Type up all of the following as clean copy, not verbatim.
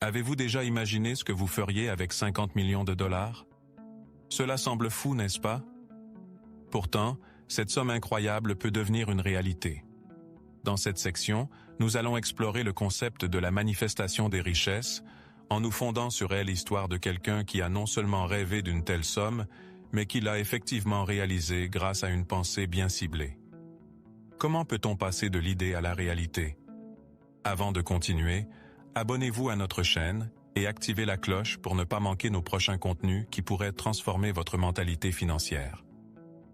Avez-vous déjà imaginé ce que vous feriez avec 50 millions de dollars? Cela semble fou, n'est-ce pas? Pourtant, cette somme incroyable peut devenir une réalité. Dans cette section, nous allons explorer le concept de la manifestation des richesses, en nous fondant sur l'histoire de quelqu'un qui a non seulement rêvé d'une telle somme, mais qui l'a effectivement réalisée grâce à une pensée bien ciblée. Comment peut-on passer de l'idée à la réalité? Avant de continuer, abonnez-vous à notre chaîne et activez la cloche pour ne pas manquer nos prochains contenus qui pourraient transformer votre mentalité financière.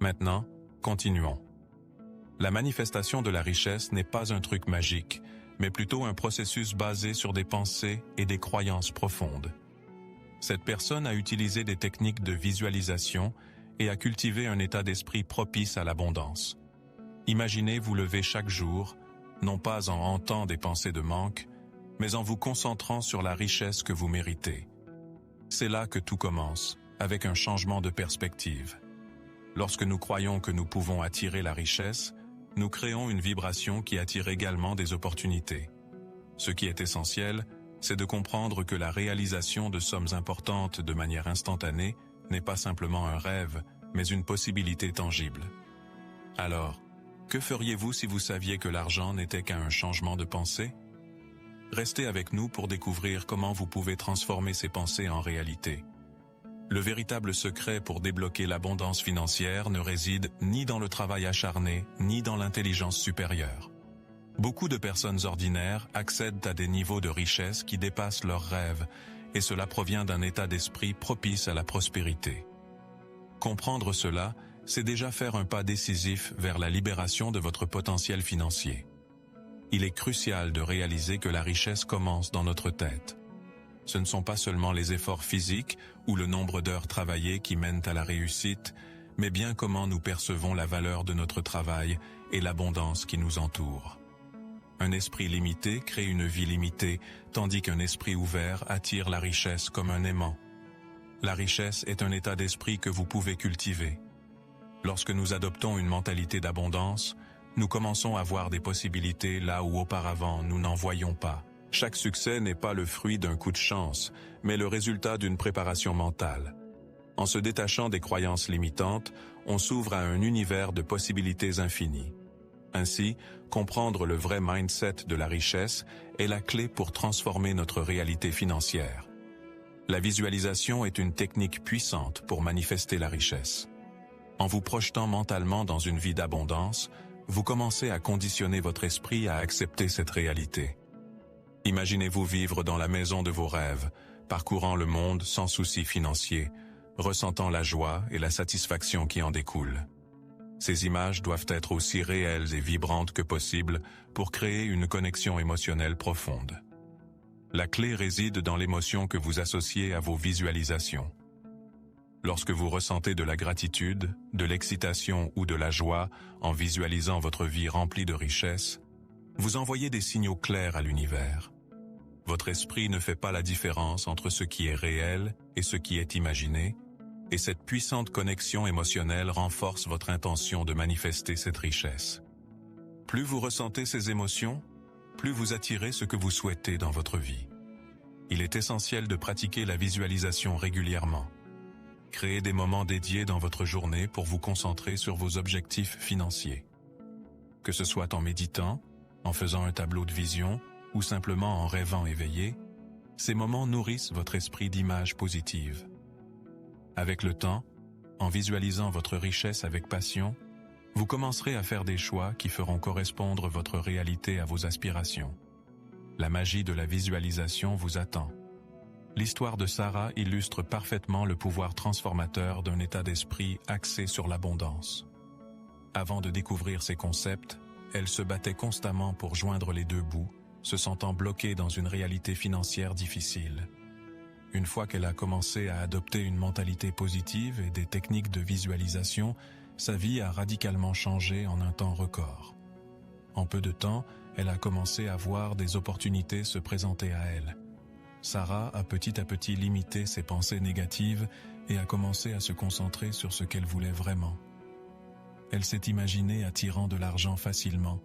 Maintenant, continuons. La manifestation de la richesse n'est pas un truc magique, mais plutôt un processus basé sur des pensées et des croyances profondes. Cette personne a utilisé des techniques de visualisation et a cultivé un état d'esprit propice à l'abondance. Imaginez vous lever chaque jour, non pas en hantant des pensées de manque, mais en vous concentrant sur la richesse que vous méritez. C'est là que tout commence, avec un changement de perspective. Lorsque nous croyons que nous pouvons attirer la richesse, nous créons une vibration qui attire également des opportunités. Ce qui est essentiel, c'est de comprendre que la réalisation de sommes importantes de manière instantanée n'est pas simplement un rêve, mais une possibilité tangible. Alors, que feriez-vous si vous saviez que l'argent n'était qu'un changement de pensée? Restez avec nous pour découvrir comment vous pouvez transformer ces pensées en réalité. Le véritable secret pour débloquer l'abondance financière ne réside ni dans le travail acharné, ni dans l'intelligence supérieure. Beaucoup de personnes ordinaires accèdent à des niveaux de richesse qui dépassent leurs rêves, et cela provient d'un état d'esprit propice à la prospérité. Comprendre cela, c'est déjà faire un pas décisif vers la libération de votre potentiel financier. Il est crucial de réaliser que la richesse commence dans notre tête. Ce ne sont pas seulement les efforts physiques ou le nombre d'heures travaillées qui mènent à la réussite, mais bien comment nous percevons la valeur de notre travail et l'abondance qui nous entoure. Un esprit limité crée une vie limitée, tandis qu'un esprit ouvert attire la richesse comme un aimant. La richesse est un état d'esprit que vous pouvez cultiver. Lorsque nous adoptons une mentalité d'abondance, nous commençons à voir des possibilités là où auparavant nous n'en voyions pas. Chaque succès n'est pas le fruit d'un coup de chance, mais le résultat d'une préparation mentale. En se détachant des croyances limitantes, on s'ouvre à un univers de possibilités infinies. Ainsi, comprendre le vrai mindset de la richesse est la clé pour transformer notre réalité financière. La visualisation est une technique puissante pour manifester la richesse. En vous projetant mentalement dans une vie d'abondance, vous commencez à conditionner votre esprit à accepter cette réalité. Imaginez-vous vivre dans la maison de vos rêves, parcourant le monde sans soucis financiers, ressentant la joie et la satisfaction qui en découlent. Ces images doivent être aussi réelles et vibrantes que possible pour créer une connexion émotionnelle profonde. La clé réside dans l'émotion que vous associez à vos visualisations. Lorsque vous ressentez de la gratitude, de l'excitation ou de la joie en visualisant votre vie remplie de richesses, vous envoyez des signaux clairs à l'univers. Votre esprit ne fait pas la différence entre ce qui est réel et ce qui est imaginé, et cette puissante connexion émotionnelle renforce votre intention de manifester cette richesse. Plus vous ressentez ces émotions, plus vous attirez ce que vous souhaitez dans votre vie. Il est essentiel de pratiquer la visualisation régulièrement. Créez des moments dédiés dans votre journée pour vous concentrer sur vos objectifs financiers. Que ce soit en méditant, en faisant un tableau de vision ou simplement en rêvant éveillé, ces moments nourrissent votre esprit d'images positives. Avec le temps, en visualisant votre richesse avec passion, vous commencerez à faire des choix qui feront correspondre votre réalité à vos aspirations. La magie de la visualisation vous attend. L'histoire de Sarah illustre parfaitement le pouvoir transformateur d'un état d'esprit axé sur l'abondance. Avant de découvrir ces concepts, elle se battait constamment pour joindre les deux bouts, se sentant bloquée dans une réalité financière difficile. Une fois qu'elle a commencé à adopter une mentalité positive et des techniques de visualisation, sa vie a radicalement changé en un temps record. En peu de temps, elle a commencé à voir des opportunités se présenter à elle. Sarah a petit à petit limité ses pensées négatives et a commencé à se concentrer sur ce qu'elle voulait vraiment. Elle s'est imaginée attirant de l'argent facilement,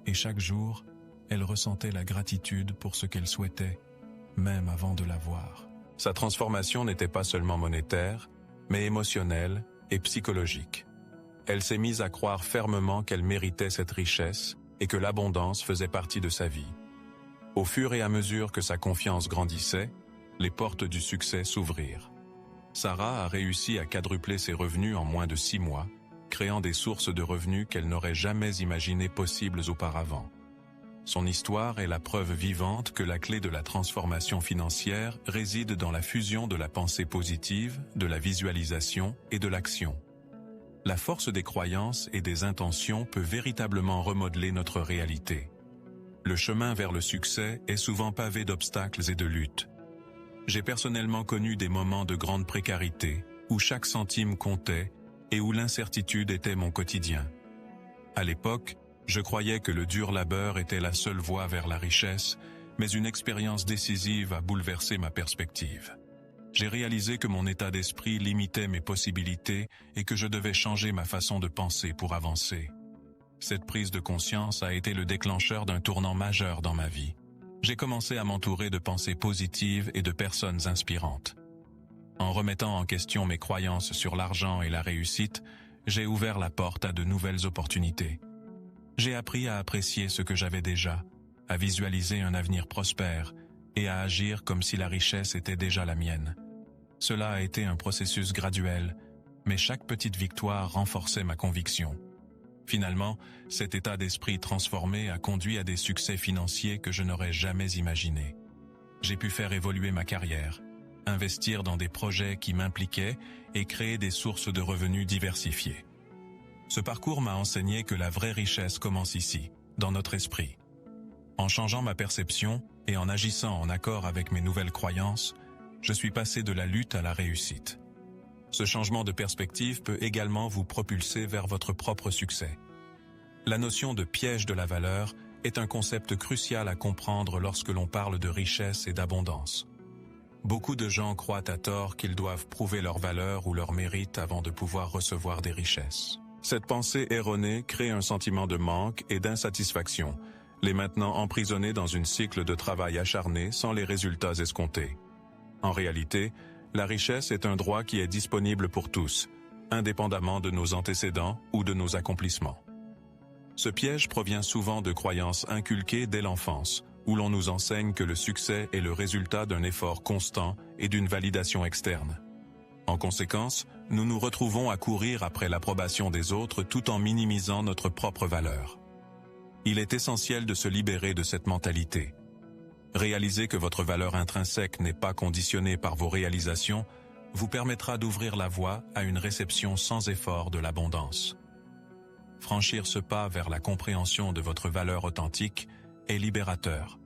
et chaque jour, elle ressentait la gratitude pour ce qu'elle souhaitait, même avant de l'avoir. Sa transformation n'était pas seulement monétaire, mais émotionnelle et psychologique. Elle s'est mise à croire fermement qu'elle méritait cette richesse et que l'abondance faisait partie de sa vie. Au fur et à mesure que sa confiance grandissait, les portes du succès s'ouvrirent. Sarah a réussi à quadrupler ses revenus en moins de 6 mois, créant des sources de revenus qu'elle n'aurait jamais imaginées possibles auparavant. Son histoire est la preuve vivante que la clé de la transformation financière réside dans la fusion de la pensée positive, de la visualisation et de l'action. La force des croyances et des intentions peut véritablement remodeler notre réalité. Le chemin vers le succès est souvent pavé d'obstacles et de luttes. J'ai personnellement connu des moments de grande précarité, où chaque centime comptait et où l'incertitude était mon quotidien. À l'époque, je croyais que le dur labeur était la seule voie vers la richesse, mais une expérience décisive a bouleversé ma perspective. J'ai réalisé que mon état d'esprit limitait mes possibilités et que je devais changer ma façon de penser pour avancer. Cette prise de conscience a été le déclencheur d'un tournant majeur dans ma vie. J'ai commencé à m'entourer de pensées positives et de personnes inspirantes. En remettant en question mes croyances sur l'argent et la réussite, j'ai ouvert la porte à de nouvelles opportunités. J'ai appris à apprécier ce que j'avais déjà, à visualiser un avenir prospère et à agir comme si la richesse était déjà la mienne. Cela a été un processus graduel, mais chaque petite victoire renforçait ma conviction. Finalement, cet état d'esprit transformé a conduit à des succès financiers que je n'aurais jamais imaginés. J'ai pu faire évoluer ma carrière, investir dans des projets qui m'impliquaient et créer des sources de revenus diversifiées. Ce parcours m'a enseigné que la vraie richesse commence ici, dans notre esprit. En changeant ma perception et en agissant en accord avec mes nouvelles croyances, je suis passé de la lutte à la réussite. Ce changement de perspective peut également vous propulser vers votre propre succès. La notion de piège de la valeur est un concept crucial à comprendre lorsque l'on parle de richesse et d'abondance. Beaucoup de gens croient à tort qu'ils doivent prouver leur valeur ou leur mérite avant de pouvoir recevoir des richesses. Cette pensée erronée crée un sentiment de manque et d'insatisfaction, les maintenant emprisonnés dans un cycle de travail acharné sans les résultats escomptés. En réalité, la richesse est un droit qui est disponible pour tous, indépendamment de nos antécédents ou de nos accomplissements. Ce piège provient souvent de croyances inculquées dès l'enfance, où l'on nous enseigne que le succès est le résultat d'un effort constant et d'une validation externe. En conséquence, nous nous retrouvons à courir après l'approbation des autres tout en minimisant notre propre valeur. Il est essentiel de se libérer de cette mentalité. Réaliser que votre valeur intrinsèque n'est pas conditionnée par vos réalisations vous permettra d'ouvrir la voie à une réception sans effort de l'abondance. Franchir ce pas vers la compréhension de votre valeur authentique est libérateur.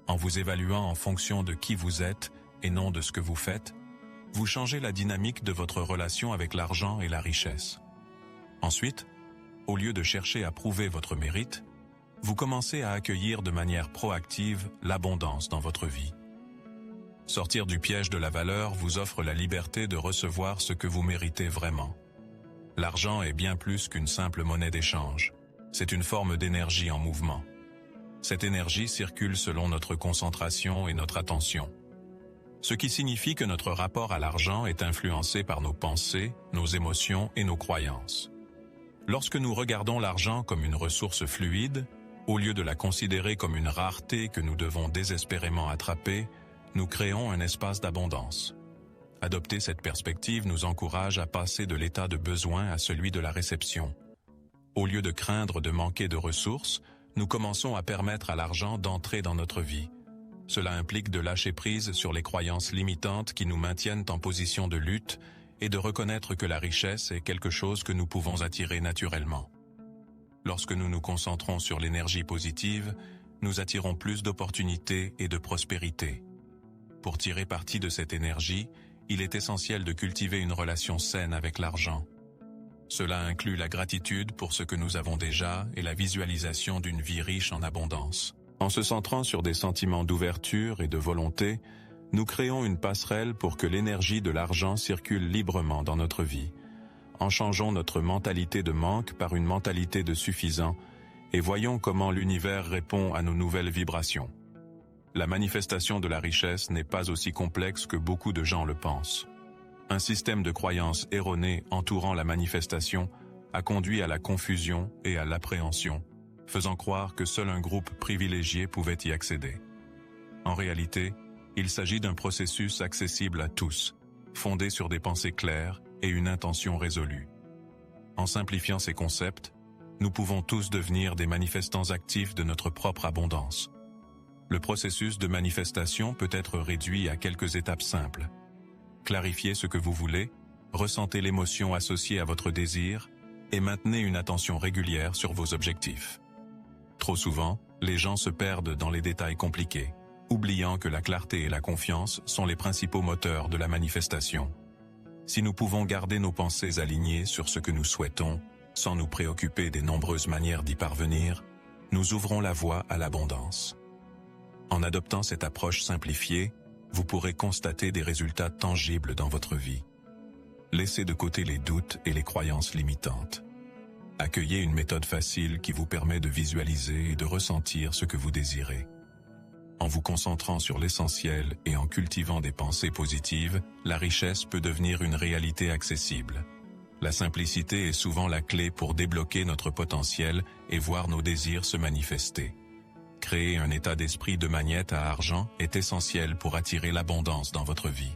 En vous évaluant en fonction de qui vous êtes et non de ce que vous faites, vous changez la dynamique de votre relation avec l'argent et la richesse. Ensuite, au lieu de chercher à prouver votre mérite, vous commencez à accueillir de manière proactive l'abondance dans votre vie. Sortir du piège de la valeur vous offre la liberté de recevoir ce que vous méritez vraiment. L'argent est bien plus qu'une simple monnaie d'échange. C'est une forme d'énergie en mouvement. Cette énergie circule selon notre concentration et notre attention. Ce qui signifie que notre rapport à l'argent est influencé par nos pensées, nos émotions et nos croyances. Lorsque nous regardons l'argent comme une ressource fluide, au lieu de la considérer comme une rareté que nous devons désespérément attraper, nous créons un espace d'abondance. Adopter cette perspective nous encourage à passer de l'état de besoin à celui de la réception. Au lieu de craindre de manquer de ressources, nous commençons à permettre à l'argent d'entrer dans notre vie. Cela implique de lâcher prise sur les croyances limitantes qui nous maintiennent en position de lutte et de reconnaître que la richesse est quelque chose que nous pouvons attirer naturellement. Lorsque nous nous concentrons sur l'énergie positive, nous attirons plus d'opportunités et de prospérité. Pour tirer parti de cette énergie, il est essentiel de cultiver une relation saine avec l'argent. Cela inclut la gratitude pour ce que nous avons déjà et la visualisation d'une vie riche en abondance. En se centrant sur des sentiments d'ouverture et de volonté, nous créons une passerelle pour que l'énergie de l'argent circule librement dans notre vie. En changeant notre mentalité de manque par une mentalité de suffisant et voyons comment l'univers répond à nos nouvelles vibrations. La manifestation de la richesse n'est pas aussi complexe que beaucoup de gens le pensent. Un système de croyances erronées entourant la manifestation a conduit à la confusion et à l'appréhension, faisant croire que seul un groupe privilégié pouvait y accéder. En réalité, il s'agit d'un processus accessible à tous, fondé sur des pensées claires et une intention résolue. En simplifiant ces concepts, nous pouvons tous devenir des manifestants actifs de notre propre abondance. Le processus de manifestation peut être réduit à quelques étapes simples. Clarifiez ce que vous voulez, ressentez l'émotion associée à votre désir et maintenez une attention régulière sur vos objectifs. Trop souvent, les gens se perdent dans les détails compliqués, oubliant que la clarté et la confiance sont les principaux moteurs de la manifestation. Si nous pouvons garder nos pensées alignées sur ce que nous souhaitons, sans nous préoccuper des nombreuses manières d'y parvenir, nous ouvrons la voie à l'abondance. En adoptant cette approche simplifiée, vous pourrez constater des résultats tangibles dans votre vie. Laissez de côté les doutes et les croyances limitantes. Accueillez une méthode facile qui vous permet de visualiser et de ressentir ce que vous désirez. En vous concentrant sur l'essentiel et en cultivant des pensées positives, la richesse peut devenir une réalité accessible. La simplicité est souvent la clé pour débloquer notre potentiel et voir nos désirs se manifester. Créer un état d'esprit de magnète à argent est essentiel pour attirer l'abondance dans votre vie.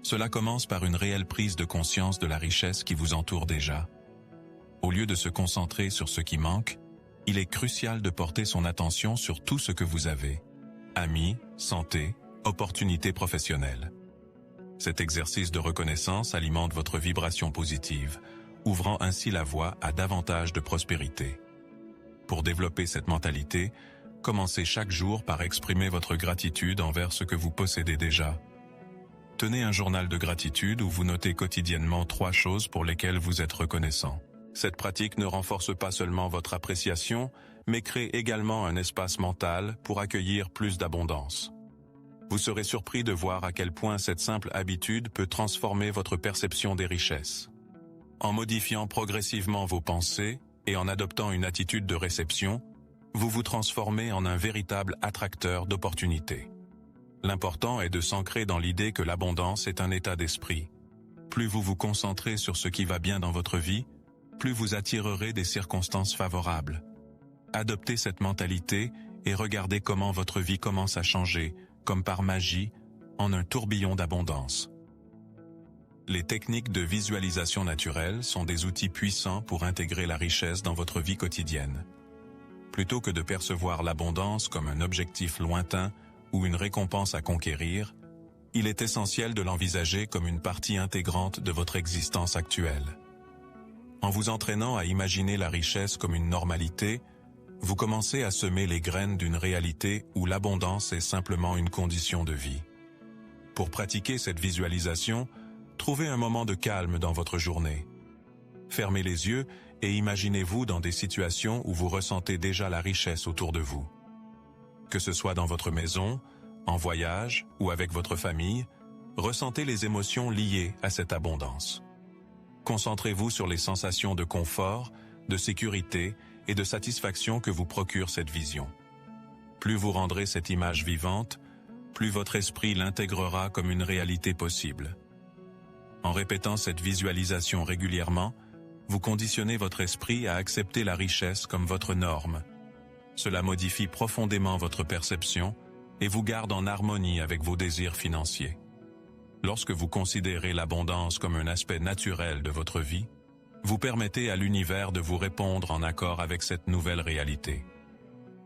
Cela commence par une réelle prise de conscience de la richesse qui vous entoure déjà. Au lieu de se concentrer sur ce qui manque, il est crucial de porter son attention sur tout ce que vous avez. Amis, santé, opportunités professionnelles. Cet exercice de reconnaissance alimente votre vibration positive, ouvrant ainsi la voie à davantage de prospérité. Pour développer cette mentalité, commencez chaque jour par exprimer votre gratitude envers ce que vous possédez déjà. Tenez un journal de gratitude où vous notez quotidiennement 3 choses pour lesquelles vous êtes reconnaissant. Cette pratique ne renforce pas seulement votre appréciation, mais crée également un espace mental pour accueillir plus d'abondance. Vous serez surpris de voir à quel point cette simple habitude peut transformer votre perception des richesses. En modifiant progressivement vos pensées et en adoptant une attitude de réception, vous vous transformez en un véritable attracteur d'opportunités. L'important est de s'ancrer dans l'idée que l'abondance est un état d'esprit. Plus vous vous concentrez sur ce qui va bien dans votre vie, plus vous attirerez des circonstances favorables. Adoptez cette mentalité et regardez comment votre vie commence à changer, comme par magie, en un tourbillon d'abondance. Les techniques de visualisation naturelle sont des outils puissants pour intégrer la richesse dans votre vie quotidienne. Plutôt que de percevoir l'abondance comme un objectif lointain ou une récompense à conquérir, il est essentiel de l'envisager comme une partie intégrante de votre existence actuelle. En vous entraînant à imaginer la richesse comme une normalité, vous commencez à semer les graines d'une réalité où l'abondance est simplement une condition de vie. Pour pratiquer cette visualisation, trouvez un moment de calme dans votre journée. Fermez les yeux et imaginez-vous dans des situations où vous ressentez déjà la richesse autour de vous. Que ce soit dans votre maison, en voyage ou avec votre famille, ressentez les émotions liées à cette abondance. Concentrez-vous sur les sensations de confort, de sécurité et de satisfaction que vous procure cette vision. Plus vous rendrez cette image vivante, plus votre esprit l'intégrera comme une réalité possible. En répétant cette visualisation régulièrement, vous conditionnez votre esprit à accepter la richesse comme votre norme. Cela modifie profondément votre perception et vous garde en harmonie avec vos désirs financiers. Lorsque vous considérez l'abondance comme un aspect naturel de votre vie, vous permettez à l'univers de vous répondre en accord avec cette nouvelle réalité.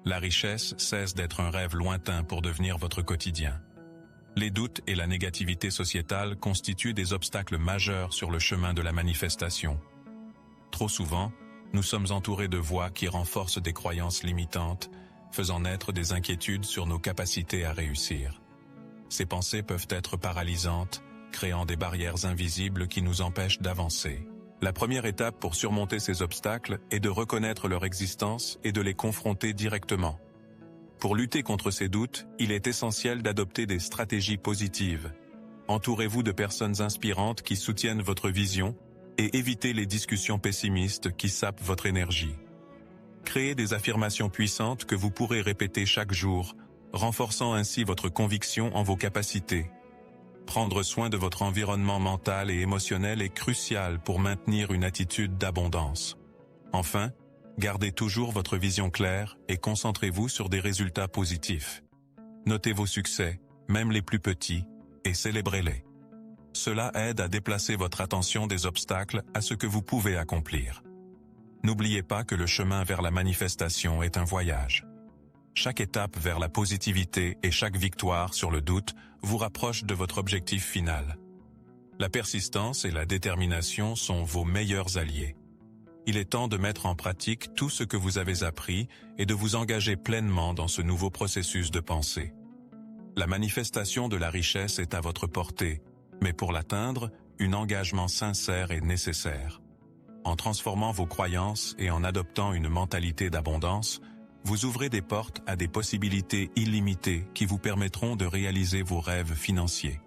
La richesse cesse d'être un rêve lointain pour devenir votre quotidien. Les doutes et la négativité sociétale constituent des obstacles majeurs sur le chemin de la manifestation. Trop souvent, nous sommes entourés de voix qui renforcent des croyances limitantes, faisant naître des inquiétudes sur nos capacités à réussir. Ces pensées peuvent être paralysantes, créant des barrières invisibles qui nous empêchent d'avancer. La première étape pour surmonter ces obstacles est de reconnaître leur existence et de les confronter directement. Pour lutter contre ces doutes, il est essentiel d'adopter des stratégies positives. Entourez-vous de personnes inspirantes qui soutiennent votre vision et évitez les discussions pessimistes qui sapent votre énergie. Créez des affirmations puissantes que vous pourrez répéter chaque jour, renforçant ainsi votre conviction en vos capacités. Prendre soin de votre environnement mental et émotionnel est crucial pour maintenir une attitude d'abondance. Enfin, gardez toujours votre vision claire et concentrez-vous sur des résultats positifs. Notez vos succès, même les plus petits, et célébrez-les. Cela aide à déplacer votre attention des obstacles à ce que vous pouvez accomplir. N'oubliez pas que le chemin vers la manifestation est un voyage. Chaque étape vers la positivité et chaque victoire sur le doute vous rapproche de votre objectif final. La persistance et la détermination sont vos meilleurs alliés. Il est temps de mettre en pratique tout ce que vous avez appris et de vous engager pleinement dans ce nouveau processus de pensée. La manifestation de la richesse est à votre portée, mais pour l'atteindre, un engagement sincère est nécessaire. En transformant vos croyances et en adoptant une mentalité d'abondance, vous ouvrez des portes à des possibilités illimitées qui vous permettront de réaliser vos rêves financiers.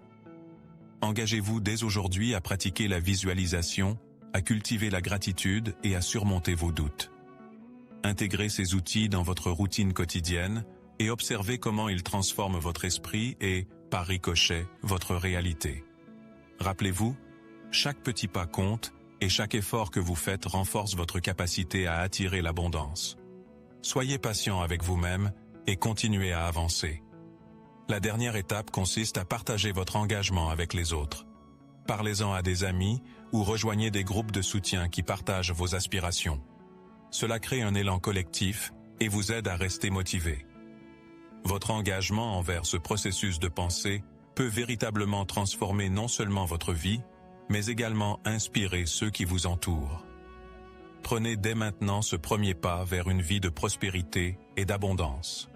Engagez-vous dès aujourd'hui à pratiquer la visualisation, à cultiver la gratitude et à surmonter vos doutes. Intégrez ces outils dans votre routine quotidienne et observez comment ils transforment votre esprit et, par ricochet, votre réalité. Rappelez-vous, chaque petit pas compte et chaque effort que vous faites renforce votre capacité à attirer l'abondance. Soyez patient avec vous-même et continuez à avancer. La dernière étape consiste à partager votre engagement avec les autres. Parlez-en à des amis ou rejoignez des groupes de soutien qui partagent vos aspirations. Cela crée un élan collectif et vous aide à rester motivé. Votre engagement envers ce processus de pensée peut véritablement transformer non seulement votre vie, mais également inspirer ceux qui vous entourent. Prenez dès maintenant ce premier pas vers une vie de prospérité et d'abondance.